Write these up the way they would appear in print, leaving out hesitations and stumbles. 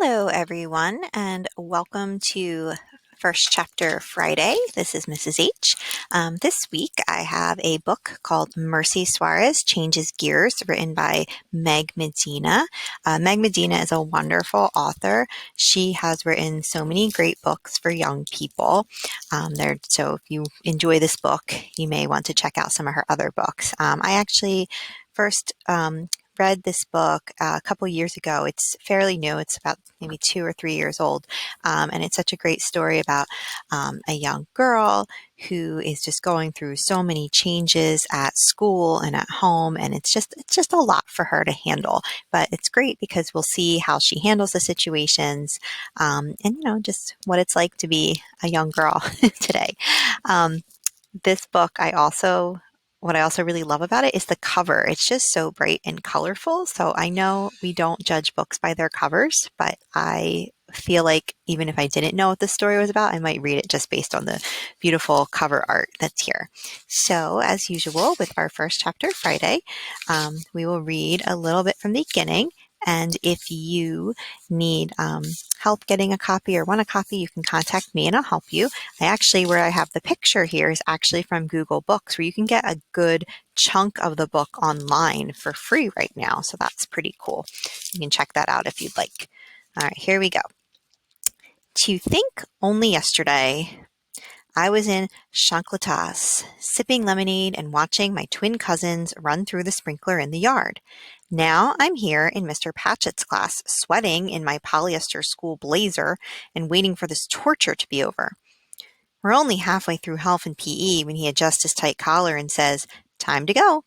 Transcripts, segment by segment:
Hello, everyone, and welcome to First Chapter Friday. This is Mrs. H. This week I have a book called Merci Suarez Changes Gears, written by Meg Medina. Meg Medina is a wonderful author. She has written so many great books for young people. So if you enjoy this book, you may want to check out some of her other books. I actually first read this book a couple years ago. It's fairly new. It's about maybe 2 or 3 years old. And it's such a great story about a young girl who is just going through so many changes at school and at home. And it's just a lot for her to handle. But it's great because we'll see how she handles the situations, and, just what it's like to be a young girl today. This book, what I also really love about it is the cover. It's just so bright and colorful. So I know we don't judge books by their covers, but I feel like even if I didn't know what the story was about, I might read it just based on the beautiful cover art that's here. So as usual, with our first chapter Friday, we will read a little bit from the beginning. And if you need help getting a copy or want a copy, you can contact me and I'll help you. Where I have the picture here is actually from Google Books, where you can get a good chunk of the book online for free right now. So that's pretty cool. You can check that out if you'd like. All right, here we go. To think only yesterday, I was in Chancletas, sipping lemonade and watching my twin cousins run through the sprinkler in the yard. Now I'm here in Mr. Patchett's class, sweating in my polyester school blazer and waiting for this torture to be over. We're only halfway through health and PE when he adjusts his tight collar and says, "Time to go."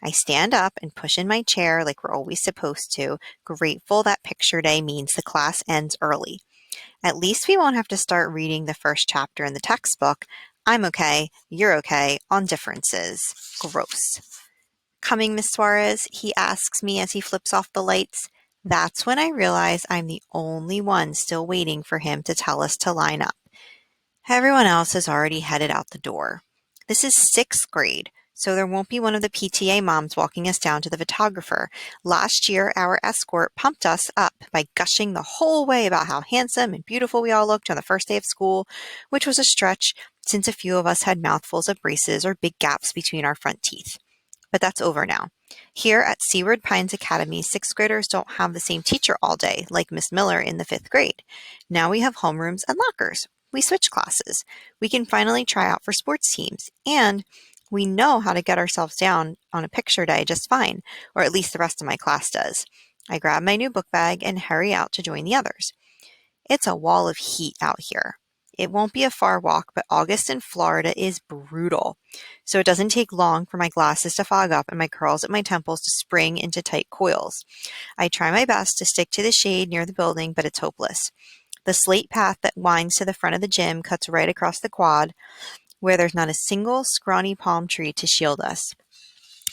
I stand up and push in my chair like we're always supposed to, grateful that picture day means the class ends early. At least we won't have to start reading the first chapter in the textbook. I'm okay, you're okay, on differences. Gross. "Coming, Miss Suarez?" he asks me as he flips off the lights. That's when I realize I'm the only one still waiting for him to tell us to line up. Everyone else has already headed out the door. This is sixth grade, so there won't be one of the PTA moms walking us down to the photographer. Last year, our escort pumped us up by gushing the whole way about how handsome and beautiful we all looked on the first day of school, which was a stretch since a few of us had mouthfuls of braces or big gaps between our front teeth. But that's over now. Here at Seaward Pines Academy, sixth graders don't have the same teacher all day, like Miss Miller in the fifth grade. Now we have homerooms and lockers. We switch classes. We can finally try out for sports teams. And we know how to get ourselves down on a picture day just fine, or at least the rest of my class does. I grab my new book bag and hurry out to join the others. It's a wall of heat out here. It won't be a far walk, but August in Florida is brutal. So it doesn't take long for my glasses to fog up and my curls at my temples to spring into tight coils. I try my best to stick to the shade near the building, but it's hopeless. The slate path that winds to the front of the gym cuts right across the quad, where there's not a single scrawny palm tree to shield us.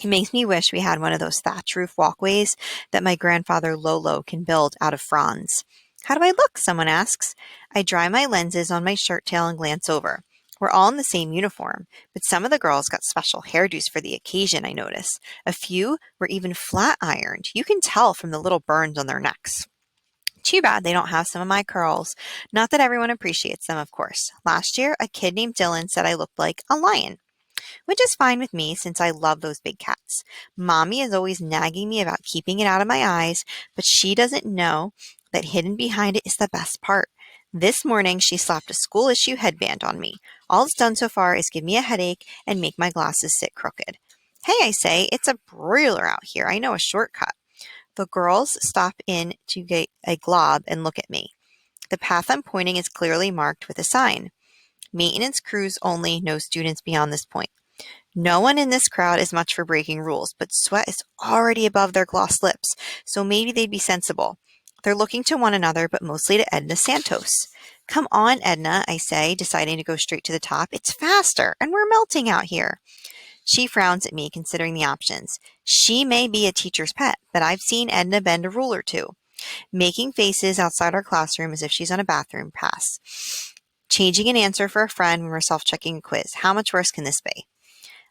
It makes me wish we had one of those thatch roof walkways that my grandfather Lolo can build out of fronds. "How do I look?" someone asks. I dry my lenses on my shirt tail and glance over. We're all in the same uniform, but some of the girls got special hairdos for the occasion, I notice. A few were even flat ironed. You can tell from the little burns on their necks. Too bad they don't have some of my curls. Not that everyone appreciates them, of course. Last year, a kid named Dylan said I looked like a lion, which is fine with me since I love those big cats. Mommy is always nagging me about keeping it out of my eyes, but she doesn't know that hidden behind it is the best part. This morning, she slapped a school issue headband on me. All it's done so far is give me a headache and make my glasses sit crooked. "Hey," I say, "it's a broiler out here. I know a shortcut." The girls stop in to get a glob and look at me. The path I'm pointing is clearly marked with a sign. "Maintenance crews only, no students beyond this point." No one in this crowd is much for breaking rules, but sweat is already above their glossed lips, so maybe they'd be sensible. They're looking to one another, but mostly to Edna Santos. "Come on, Edna," I say, deciding to go straight to the top. "It's faster, and we're melting out here." She frowns at me, considering the options. She may be a teacher's pet, but I've seen Edna bend a rule or two, making faces outside our classroom as if she's on a bathroom pass. Changing an answer for a friend when we're self-checking a quiz. How much worse can this be?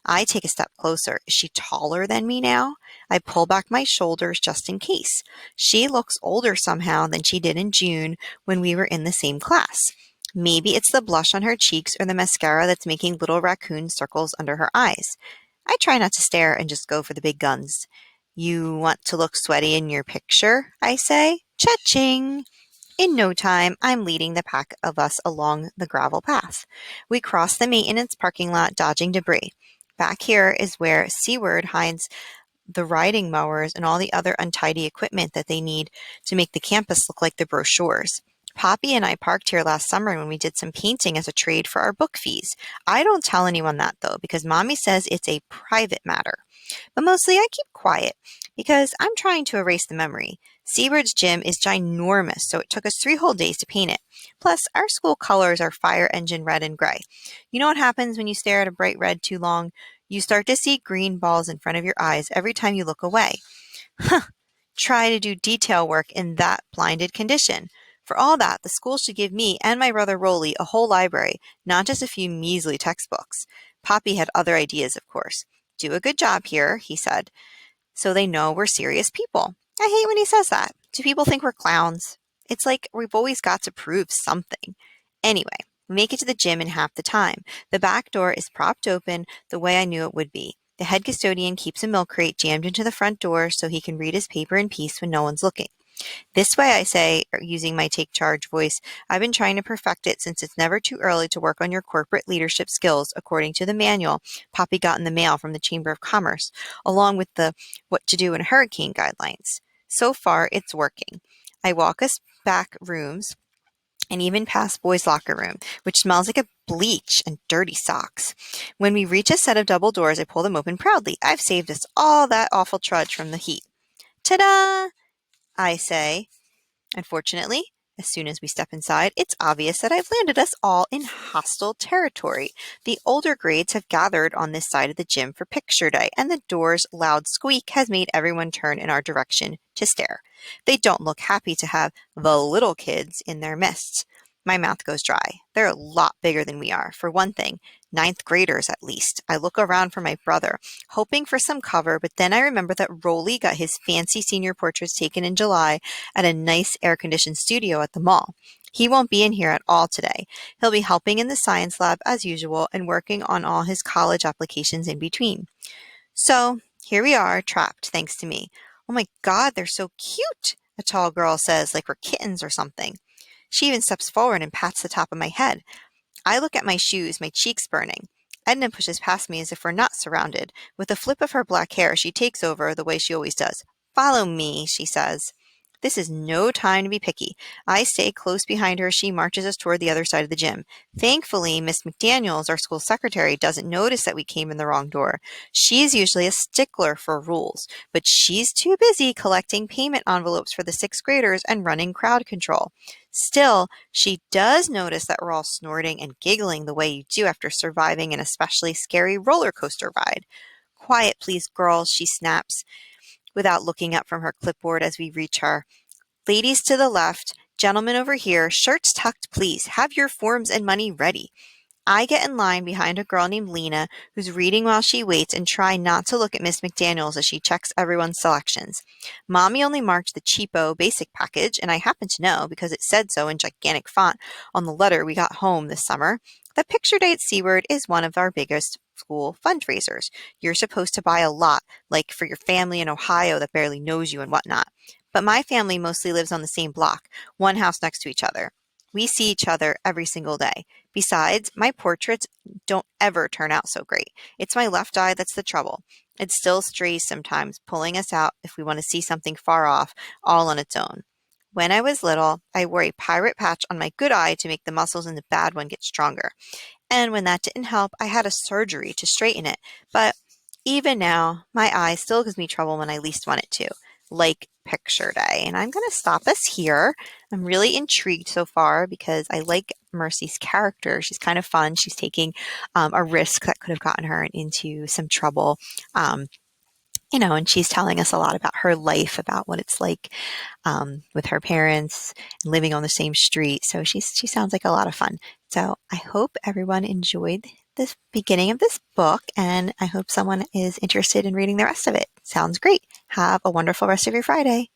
I take a step closer. Is she taller than me now? I pull back my shoulders just in case. She looks older somehow than she did in June when we were in the same class. Maybe it's the blush on her cheeks or the mascara that's making little raccoon circles under her eyes. I try not to stare and just go for the big guns. You want to look sweaty in your picture? I say. Cha-ching! In no time, I'm leading the pack of us along the gravel path. We cross the maintenance parking lot, dodging debris. Back here is where Seaward hides the riding mowers and all the other untidy equipment that they need to make the campus look like the brochures. Poppy and I parked here last summer when we did some painting as a trade for our book fees. I don't tell anyone that though, because Mommy says it's a private matter. But mostly I keep quiet because I'm trying to erase the memory. Seaward's gym is ginormous, so it took us 3 whole days to paint it. Plus, our school colors are fire engine red and gray. You know what happens when you stare at a bright red too long? You start to see green balls in front of your eyes every time you look away. Huh! Try to do detail work in that blinded condition. For all that, the school should give me and my brother Rolly a whole library, not just a few measly textbooks. Poppy had other ideas, of course. Do a good job here, he said, so they know we're serious people. I hate when he says that. Do people think we're clowns? It's like we've always got to prove something. Anyway, we make it to the gym in half the time. The back door is propped open the way I knew it would be. The head custodian keeps a milk crate jammed into the front door so he can read his paper in peace when no one's looking. This way, I say, using my take charge voice, I've been trying to perfect it since it's never too early to work on your corporate leadership skills, according to the manual Poppy got in the mail from the Chamber of Commerce, along with the what to do in a hurricane guidelines. So far, it's working. I walk us back rooms and even past boys' locker room, which smells like a bleach and dirty socks. When we reach a set of double doors, I pull them open proudly. I've saved us all that awful trudge from the heat. Ta-da! I say. Unfortunately, as soon as we step inside, it's obvious that I've landed us all in hostile territory. The older grades have gathered on this side of the gym for picture day, and the door's loud squeak has made everyone turn in our direction to stare. They don't look happy to have the little kids in their midst. My mouth goes dry. They're a lot bigger than we are. For one thing, ninth graders at least. I look around for my brother, hoping for some cover, but then I remember that Rolly got his fancy senior portraits taken in July at a nice air-conditioned studio at the mall. He won't be in here at all today. He'll be helping in the science lab as usual and working on all his college applications in between. So here we are, trapped, thanks to me. Oh my God, they're so cute, a tall girl says, like we're kittens or something. She even steps forward and pats the top of my head. I look at my shoes, my cheeks burning. Edna pushes past me as if we're not surrounded. With a flip of her black hair, she takes over the way she always does. Follow me, she says. This is no time to be picky. I stay close behind her as she marches us toward the other side of the gym. Thankfully, Miss McDaniels, our school secretary, doesn't notice that we came in the wrong door. She's usually a stickler for rules, but she's too busy collecting payment envelopes for the sixth graders and running crowd control. Still, she does notice that we're all snorting and giggling the way you do after surviving an especially scary roller coaster ride. Quiet, please, girls, she snaps, without looking up from her clipboard as we reach her. Ladies to the left, gentlemen over here, shirts tucked, please. Have your forms and money ready. I get in line behind a girl named Lena, who's reading while she waits, and try not to look at Miss McDaniels as she checks everyone's selections. Mommy only marked the cheapo basic package, and I happen to know, because it said so in gigantic font on the letter we got home this summer, that Picture Day at Seaward is one of our biggest school fundraisers. You're supposed to buy a lot, like for your family in Ohio that barely knows you and whatnot. But my family mostly lives on the same block, one house next to each other. We see each other every single day. Besides, my portraits don't ever turn out so great. It's my left eye that's the trouble. It still strays sometimes, pulling us out if we want to see something far off, all on its own. When I was little, I wore a pirate patch on my good eye to make the muscles in the bad one get stronger. And when that didn't help, I had a surgery to straighten it. But even now, my eye still gives me trouble when I least want it to, like Picture Day. And I'm going to stop us here. I'm really intrigued so far because I like Mercy's character. She's kind of fun. She's taking a risk that could have gotten her into some trouble. And she's telling us a lot about her life, about what it's like with her parents and living on the same street. So she sounds like a lot of fun. So I hope everyone enjoyed the beginning of this book, and I hope someone is interested in reading the rest of it. Sounds great. Have a wonderful rest of your Friday.